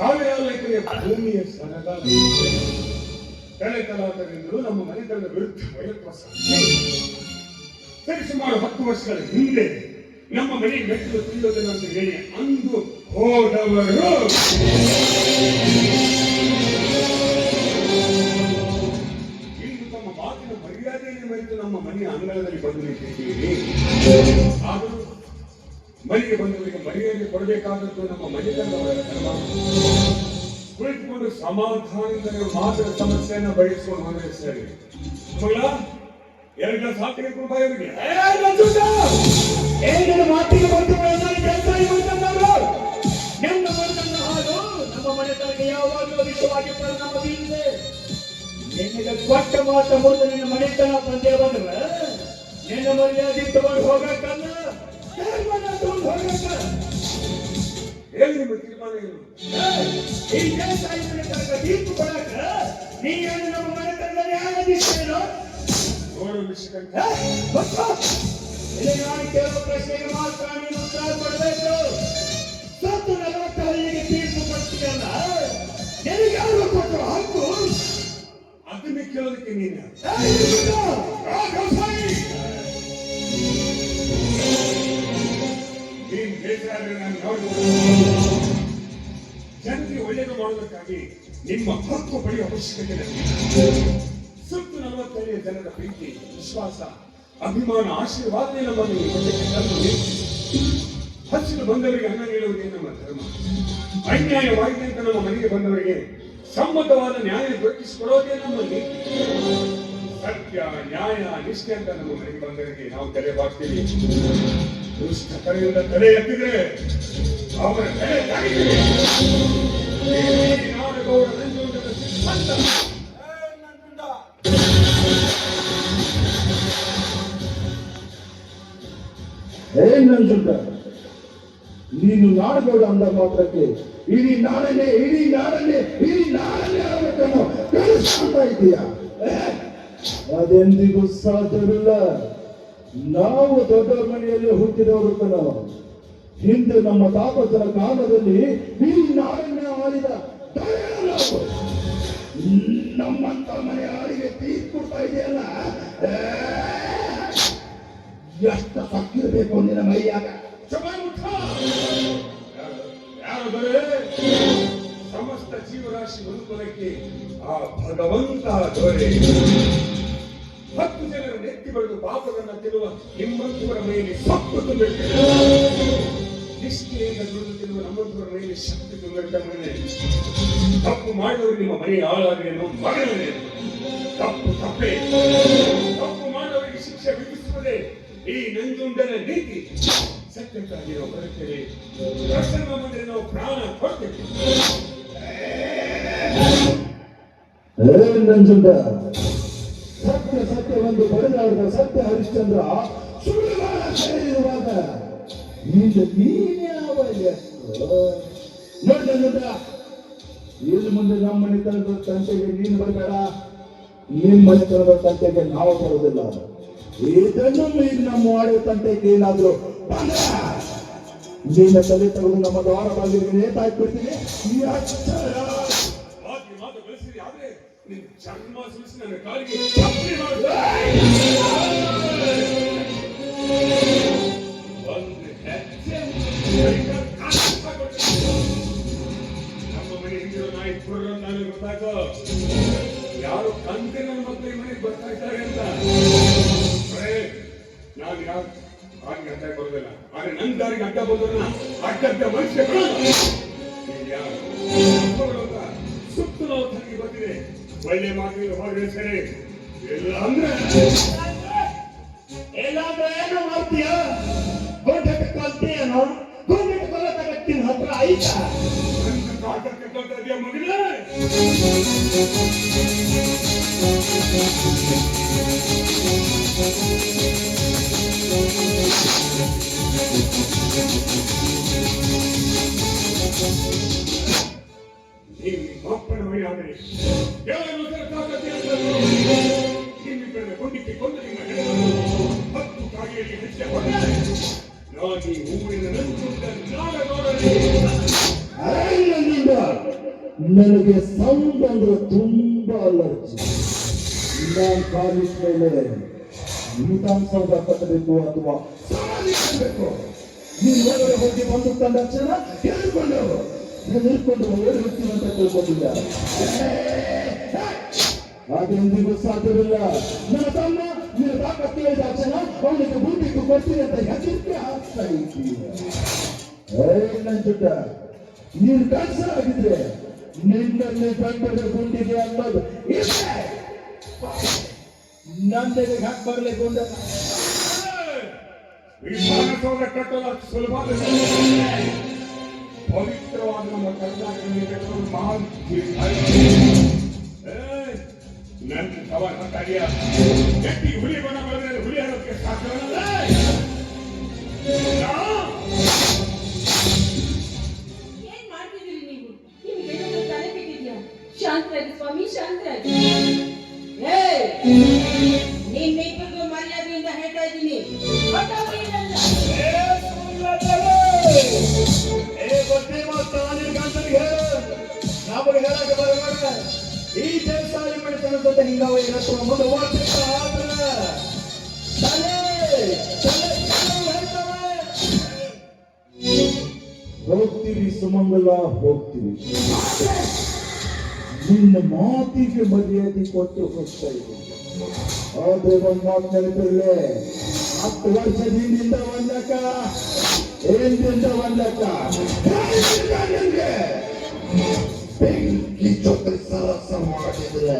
ಸಾವಿರಾರು ಎಕರೆಯ ಭೂಮಿಯ ಸರದಾರ ತಲೆತಲಾಂತರದಿಂದಲೂ ನಮ್ಮ ಮನೆತನದ ವಿರುದ್ಧ ವೈರತ್ವ ಸರಿ ಸುಮಾರು 10 ವರ್ಷಗಳ ಹಿಂದೆ ನಮ್ಮ ಮನೆ ಮೆಟ್ಟಿಲು ತುಳಿಯೋದನ್ನು ಅಂತ ಹೇಳಿ ಅಂದು ಹೋದವರು ಇಂದು ತಮ್ಮ ಮಾತಿನ ಮರ್ಯಾದೆಯನ್ನು ಮರೆತು ನಮ್ಮ ಮನೆಯ ಅಂಗಳದಲ್ಲಿ ಬಂದು ನಿಂತಿದ್ದೀರಿ. ಆದರೂ ಮನೆಗೆ ಬಂದವರಿಗೆ ಮರ್ಯಾದೆ ಕೊಡಬೇಕಾದದ್ದು ನಮ್ಮ ಮನೆತನದವರ ಧರ್ಮ. ಕುಳಿತುಕೊಂಡು ಸಮಾಧಾನದಿಂದ ಮಾತ್ರ ಸಮಸ್ಯೆಯನ್ನು ಬಯಸಿಕೊಂಡು ಹೋದರೆ ಸರಿ. ಮಗಳ 2 ಗ್ಲಾಸ್ ಹಾಕಿ ರೂಪಾಯಿ ಅವರಿಗೆ ಮಾತಿಗೆ ಬಂದು ನಮ್ಮ ಮನೆತನ ಹಾಲು ನಮ್ಮ ಮನೆತನಕ್ಕೆ ಯಾವಾಗಲೂ ಅಧಿಕವಾಗಿ ಪರಿಣಾಮ ಬೀರಿದೆ. ನಿನಗೆ ಕೊಟ್ಟ ಮಾತ ಮುಂದೆ ನಿನ್ನ ಮನೆತನ ಬಂದೇ ಬಂದ್ರೆ ನಿನ್ನ ಮರ್ಯಾದೆ ತಗೊಂಡು ಹೋಗಕ್ಕಲ್ಲ, ಹೇಳಿ ನಿಮ್ಮ ತೀರ್ಮಾನ ಏನು? ಈ ದೇಶ ತೀರ್ಪು ಕೊಡಕ ನೀನು ನಮ್ಮ ಮನೆತನದಲ್ಲಿ ಆರಾಧಿಸ್ತೇನೋ ನೋಡು ನಿಶ್ಚಿತ ನಾನು ಕೇಳುವ ಪ್ರಶ್ನೆಗೆ ಮಾತ್ರ ನೀನು ಉತ್ತರ ಕೊಡಬೇಕು. ಸತ್ತು 40 ಹಳ್ಳಿಗೆ ತೀರ್ಪು ಕೊಡ್ತೀಯಲ್ಲ, ನಿನಗೆ ಯಾರು ಕೊಟ್ಟರು ಹಕ್ಕು? ಅದನ್ನೇ ಕೇಳೋದಕ್ಕೆ ನೀನು ಜನರಿಗೆ ಒಳ್ಳೆಯದು ಮಾಡುವುದಕ್ಕಾಗಿ ನಿಮ್ಮ ಹಕ್ಕು ಪಡೆಯುವ ಅವಶ್ಯಕತೆ ಸುತ್ತು 40 ಜನರ ಪ್ರೀತಿ, ವಿಶ್ವಾಸ, ಅಭಿಮಾನ, ಆಶೀರ್ವಾದನೆ ನಮ್ಮನ್ನು ಹಸಿರು ಬಂದವರಿಗೆ ಅನ್ನ ನೀಡುವುದೇ ನಮ್ಮ ಧರ್ಮ. ಅನ್ಯಾಯವಾಗಿದೆ ಅಂತ ನಮ್ಮ ಮನೆಗೆ ಬಂದವರಿಗೆ ಸಮ್ಮತವಾದ ನ್ಯಾಯ ದೊರಕಿಸಿಕೊಡೋದೇ ನಮ್ಮ ನೀತಿ. ಸತ್ಯ, ನ್ಯಾಯ, ನಿಷ್ಠೆ ಅಂತ ನಮ್ಮ ಮನೆಗೆ ಬಂದವರಿಗೆ ನಾವು ತಲೆ ಬಾಗ್ತೀವಿ. ದುಷ್ಟ ಕರೆಯಿಂದ ತಲೆ ಎತ್ತಿದ್ರೆ ಅವರ ತಲೆ ತಾಗಿದ್ದೀವಿ. ನಾಡಗೌಡ ನಂಜುಂಡನ ಸಿದ್ಧಾಂತ ನಂಜುಂಡ, ನೀನು ನಾಡಗೌಡ ಅಂದ ಮಾತ್ರಕ್ಕೆ ಇಡೀ ನಾಡನ್ನೇ ಆಗಬೇಕನ್ನೋ ಕಳಿಸ್ತಾ ಇದೀಯಾ? ಅದೆಂದಿಗೂ ಸಾಧ್ಯವಿಲ್ಲ. ನಾವು ದೊಡ್ಡವರ ಮನೆಯಲ್ಲಿ ಹುಟ್ಟಿದವರು ಕಣೋ. ಹಿಂದೆ ನಮ್ಮ ತಾಪಸರ ಕಾಲದಲ್ಲಿ ಇಡೀ ನಾಡನ್ನೇ ಆಳಿದ ನಮ್ಮಂತ ಮನೆ ಆಳಿಗೆ ತೀರ್ಪು ಕೊಡ್ತಾ ಇದೆಯಲ್ಲ, ಎಷ್ಟು ಸಕ್ಕಿರಬೇಕು ನಿನ್ನ ಮೈಯಾಗ? ಸಮಸ್ತ ಜೀವರಾಶಿ ಬದುಕುವುದಕ್ಕೆ ಆ ಭಗವಂತ ದೊರೆ 10 ಜನರ ನೆತ್ತಿ ಬಳಿದು ಪಾಪಗಳನ್ನು ತಿನ್ನುವ ನಿಮ್ಮಂತವರ ಮೇಲೆ ಸೊಪ್ಪು ತುಂಬಿರ್ತೇನೆ. ನಿಷ್ಠೆಯಿಂದ ದುಡಿದು ತಿನ್ನುವ ನಮ್ಮಂತವರ ಮೇಲೆ ಶಕ್ತಿ ತುಂಬಿರ್ತೇನೆ. ತಪ್ಪು ಮಾಡಿದವರು ನಿಮ್ಮ ಮನೆ ಹಾಳಾಗೇನು ಮಗನೇನು? ತಪ್ಪು ತಪ್ಪೇ. ತಪ್ಪು ಮಾಡುವವರಿಗೆ ಶಿಕ್ಷೆ ವಿಧಿಸುವುದೇ ಈ ನಂಜುಂಡನ ನೀತಿ. ಸತ್ಯಕ್ಕಾಗಿ ನಾವು ಬರುತ್ತೇವೆ, ಪ್ರಸನ್ನ ಬಂದರೆ ನಾವು ಪ್ರಾಣ ಕೊಡ್ತೇವೆ. ನಂಜುಂಡ, ಸತ್ಯವೆಂದು ಬರೆದಾಡಿದ ಸತ್ಯ ಹರಿಶ್ಚಂದ್ರ ಸುಳ್ಳುಗಾರ ಸೇರಿರುವಾಗ ಈಗ ನೀನ್ಯಾವ ನೋಡಿ ನಂಜುಂಡ, ಇಲ್ಲಿ ಮುಂದೆ ನಮ್ಮ ಮನೆತನದ ತಂಟೆಗೆ ನೀನು ಬರಬೇಡ, ನಿಮ್ಮ ಮನೆತನದ ತಂಟೆಗೆ ನಾವು ಬರೋದಿಲ್ಲ. ಇದನ್ನು ಮೀರಿ ನಮ್ಮ ಆಡೋ ತಂಟೆಗೆ ಏನಾದ್ರು ನಿನ್ನ ತಲೆ ತಗೊಂಡು ನಮ್ಮ ದ್ವಾರ ಬಾಗಿಲಿಗೆ ನೇತಾಕ್ಬಿಡ್ತೀನಿ. ಚರ್ಮ ಸುಳಿಸಿ ನನ್ನ ಕಾಲಿಗೆ ನಮ್ಮ ಮನೆ ಹಿಂದಿರೋ ನಾಯಿ ಕುರ್ರ ನನಗೆ ಗೊತ್ತಾಗೋ ಯಾರು ಕಂತೆ ನನ್ನ ಮಕ್ಕಳಿಗೆ ಮನೆಗೆ ಬರ್ತಾ ಇದ್ದಾರೆ ಅಂತ. ನಾನು ಯಾವ ಹಾಗೆ ಅಡ್ಡ ಬರೋದಿಲ್ಲ, ಆದ್ರೆ ನನ್ನ ದಾರಿಗೆ ಅಡ್ಡ ಬಂದವರನ್ನ ಅಡ್ಡ ಮನುಷ್ಯ ಸುತ್ತು ನಾವು ತನಗೆ ಬಂದಿದೆ. ಒಳ್ಳೆ ಮಾತಿಗೆ ಹೋದ್ರೆ ಸರಿ, ಇಲ್ಲ ಅಂದ್ರೆ ಏನು ಮಾಡ್ತೀಯ? ಗೋಟಕ್ಕೆ ಕಲ್ತೀಯನೋ? ಗೋಟಕ್ಕೆ ಕೊಲ ತಗತ್ತಿನ ಹತ್ರ ಆಯ್ತಾ? ನನ್ನ ಕಾಟಕ್ಕೆ ಕೊಡ್ತಾ ಇದೆಯಾ ಮಗನೇ? ನೀವು ಅಪ್ಪನ ಮೈಯಾದರೆ ಎಲ್ಲರೂ ತಾಕತ್ತೆ ಅಂತ ನಿಮ್ಮಿಬ್ಬರನ್ನ ಕೊಂಡಿಕ್ಕೆ ಕೊಂದು ನಿಮ್ಮ ಹೆಣವನ್ನು 10 ಕಾಗೆಯಲ್ಲಿ ಹೆಚ್ಚೆ ಹೊಡೆದ ನಾನು ಈ ಊರಿನ ನಂಜುಂಡ ನಾಡಗೌಡನೇ. ನನಗೆ ಸೌಂಡ್ ಅಂದ್ರೆ ತುಂಬಾ ಅಲರ್ಜಿ. ನಾನು ಕಾಲೇಜ್ ಮೇಲೆ ವಿಧಾನಸೌಧ ಕಟ್ಟಬೇಕು ಅಥವಾ ಸಮಾಧಿ ಕಟ್ಟಬೇಕು. ನೀನು ಒಳಗಡೆ ಹೋಗಿ ಬಂದು ತಂದ ತಕ್ಷಣ ಹೆದರ್ಕೊಂಡು ಓಡಿರ್ತೀನಿ ಅಂತ ತಿಳ್ಕೊಂಡಿದ್ದ. ಅದೆಂದಿಗೂ ಸಾಧ್ಯವಿಲ್ಲ. ನನ್ನ ತಮ್ಮ ನಿನ್ನ ತಾಕತ್ತು ಹೇಳಿದ ತಕ್ಷಣ ಅವನಿಗೆ ಬೂಟಿಗೆ ಕೊಡ್ತೀನಿ ಅಂತ ಹೆದರಿಕೆ ಹಾಕ್ತಾ ಇದ್ದೀಯ. ನಂಜುಟ, ನೀನು ಕಳ್ಸಲಾಗಿದ್ರೆ ನಿನ್ನಲ್ಲಿ ಗಂಡದ ಗುಂಡಿಗೆ ಅನ್ನೋದು ನನ್ನೆಗೆ ಹಾಕಿ ಬರ್ಲಿಕ್ಕೆ ಉಂಡ. ವಿಧಾನಸೌಧ ಕಟ್ಟಲು ಸುಲಭ. ಪವಿತ್ರವಾದ ನಮ್ಮ ಕರ್ನಾಟಕದಲ್ಲಿ ಕಟ್ಟಲು ಮಹಾನ್ ನನ್ನ ಸವಾಲ್ ಮಾತಾಡಿಯ ಗಟ್ಟಿ ಹುಲಿ ಬಣ ಬರೆದರೆ ಹುಲಿ ಅನ್ನೋದಕ್ಕೆ ಸಾಧ್ಯವಲ್ಲ. ಏನ್ ಮಾಡ್ತಿದ್ದೀರಿ ನೀವು? ನಿಮ್ಗೆ ಏನಾದ್ರು ತಲೆ ಕೆಟ್ಟಿದ್ಯಾ? ಶಾಂತರಾಗಿ ಸ್ವಾಮಿ, ಶಾಂತರಾಗಿ. ನಿಮ್ಮಿಬ್ಬರಿಗೂ ಮರ್ಯಾದೆಯಿಂದ ಹೇಳ್ತಾ ಇದ್ದೀನಿ, ಹೊರಟೋಗ್ರಿ ಇಲ್ಲಿಂದ. ನಮಗೆ ಹೇಳಕ್ಕೆ ಬರಬೇಡ. ಈ ದೇವಸ್ಥಾನ ಮಾಡಿದ ಜೊತೆ ಹಿಂಗಾವ ಇರತ್ತು ಮುಂದೆ ಓಡ್ತಿರ್ತ ಹೋಗ್ತೀವಿ ಸುಮಂಗಲ, ಹೋಗ್ತೀವಿ. ನಿನ್ನ ಮಾತಿಗೆ ಮರ್ಯಾದೆ ಕೊಟ್ಟು ಹೋಗ್ತಾ ಇದ್ದೀನಿ. ಆದ್ರೆ ಒಂದು ಮಾತು ನೆನಪಿರಲಿ, 10 ವರ್ಷದ ಹಿಂದಿಂದ ಒಂದಕ್ಕ, ಏನಿಂದ ಒಂದಕ್ಕ ಬೆಂಕಿ ಜೊತೆ ಸರಸ ಮಾಡಿದ್ರೆ